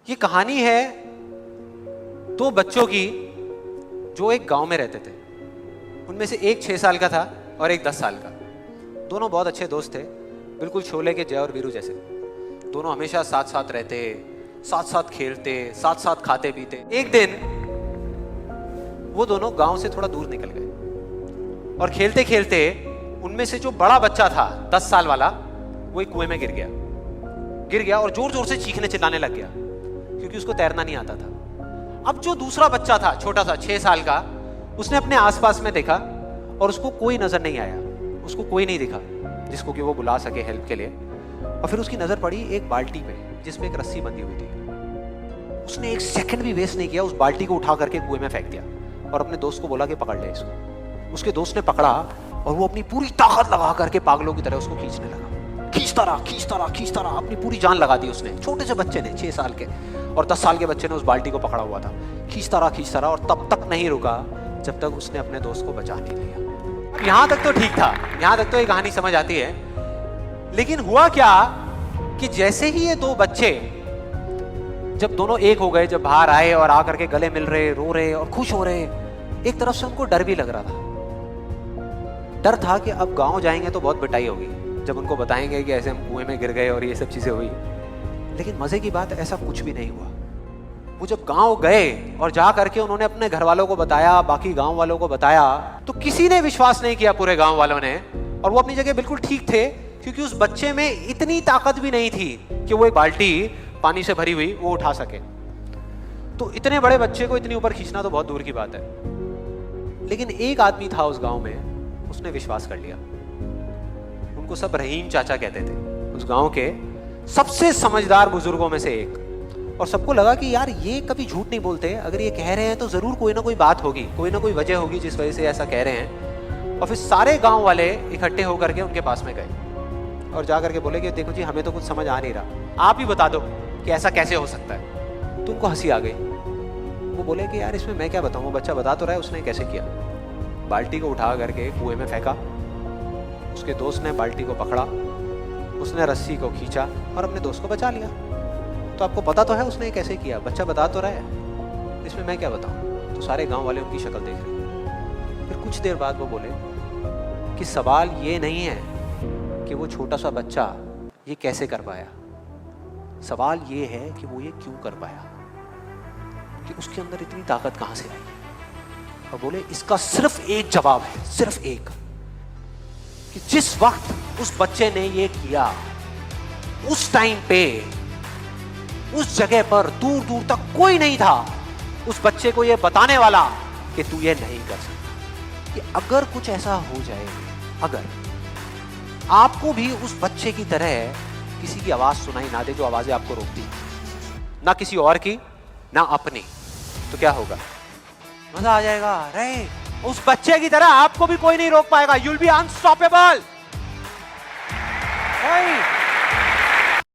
ये कहानी है दो बच्चों की जो एक गांव में रहते थे। उनमें से एक 6 साल का था और एक 10 साल का। दोनों बहुत अच्छे दोस्त थे, बिल्कुल शोले के जय और वीरू जैसे। दोनों हमेशा साथ साथ रहते, साथ साथ खेलते, साथ साथ खाते पीते। एक दिन वो दोनों गांव से थोड़ा दूर निकल गए और खेलते खेलते उनमें से जो बड़ा बच्चा था 10 साल वाला, वो एक कुएं में गिर गया और जोर जोर से चीखने चिल्लाने लग गया क्योंकि उसको तैरना नहीं आता था। अब जो दूसरा बच्चा था, छोटा सा 6 साल का, उसने अपने आसपास में देखा और उसको कोई नजर नहीं आया, उसको कोई नहीं दिखा जिसको कि वो बुला सके हेल्प के लिए। और फिर उसकी नजर पड़ी एक बाल्टी पे जिसमें एक रस्सी बंधी हुई थी। उसने एक सेकंड भी वेस्ट नहीं किया, उस बाल्टी को उठा करके कुएं में फेंक दिया और अपने दोस्त को बोला कि पकड़ ले इसको। उसके दोस्त ने पकड़ा और वो अपनी पूरी ताकत लगा करके पागलों की तरह उसको खींचने लगा। खींचता रहा, अपनी पूरी जान लगा दी उसने। छोटे से बच्चे ने, 6 साल के और 10 साल के बच्चे ने उस बाल्टी को पकड़ा हुआ था। खींचता रहा और तब तक नहीं रुका जब तक उसने अपने दोस्त को बचा नहीं लिया। यहां तक तो ठीक था, यहां तक तो ये कहानी समझ आती है। लेकिन हुआ क्या कि जैसे ही ये दो बच्चे जब दोनों एक हो गए, जब बाहर आए और आकर के गले मिल रहे, रो रहे और खुश हो रहे, एक तरफ से उनको डर भी लग रहा था। डर था कि अब गांव जाएंगे तो बहुत पिटाई होगी जब उनको बताएंगे कि ऐसे हम कुएं में गिर गए और ये सब चीजें हुई। लेकिन मजे की बात, ऐसा कुछ भी नहीं हुआ। वो जब गांव गए और जा करके उन्होंने अपने घर वालों को बताया, बाकी गांव वालों को बताया, तो किसी ने विश्वास नहीं किया, पूरे गांव वालों ने। और वो अपनी जगह बिल्कुल ठीक थे क्योंकि उस बच्चे में इतनी ताकत भी नहीं थी कि वो एक बाल्टी पानी से भरी हुई वो उठा सके। तो इतने बड़े बच्चे को इतनी ऊपर खींचना तो बहुत दूर की बात है। लेकिन एक आदमी था उस गांव में, उसने विश्वास कर लिया। उनको सब रहीम चाचा कहते थे, उस गांव के सबसे समझदार बुजुर्गों में से एक। और सबको लगा कि यार ये कभी झूठ नहीं बोलते, अगर ये कह रहे हैं तो जरूर कोई ना कोई बात होगी, कोई ना कोई वजह होगी जिस वजह से ऐसा कह रहे हैं। और फिर सारे गांव वाले इकट्ठे होकर के उनके पास में गए और जा करके बोले कि देखो जी, हमें तो कुछ समझ आ नहीं रहा, आप ही बता दो कि ऐसा कैसे हो सकता है। तो उनको हंसी आ गई। वो बोले कि यार इसमें मैं क्या बताऊं, वो बच्चा बता तो रहा है उसने कैसे किया। बाल्टी को उठा करके कुएं में फेंका, उसके दोस्त ने बाल्टी को पकड़ा, उसने रस्सी को खींचा और अपने दोस्त को बचा लिया। तो आपको पता तो है उसने कैसे किया, बच्चा बता तो रहा है, इसमें मैं क्या बताऊं। तो सारे गांव वाले उनकी शक्ल देख रहे। फिर कुछ देर बाद वो बोले कि सवाल ये नहीं है कि वो छोटा सा बच्चा ये कैसे कर पाया, सवाल ये है कि वो ये क्यों कर पाया, कि उसके अंदर इतनी ताकत कहां से आई। और बोले इसका सिर्फ एक जवाब है, सिर्फ एक, कि जिस वक्त उस बच्चे ने ये किया, उस टाइम पे उस जगह पर दूर दूर तक कोई नहीं था उस बच्चे को ये बताने वाला कि तू ये नहीं कर सकता। कि अगर कुछ ऐसा हो जाए, अगर आपको भी उस बच्चे की तरह किसी की आवाज सुनाई ना दे जो आवाजें आपको रोकती, ना किसी और की ना अपनी, तो क्या होगा? मजा आ जाएगा। अरे उस बच्चे की तरह आपको भी कोई नहीं रोक पाएगा। You'll be unstoppable. Hey.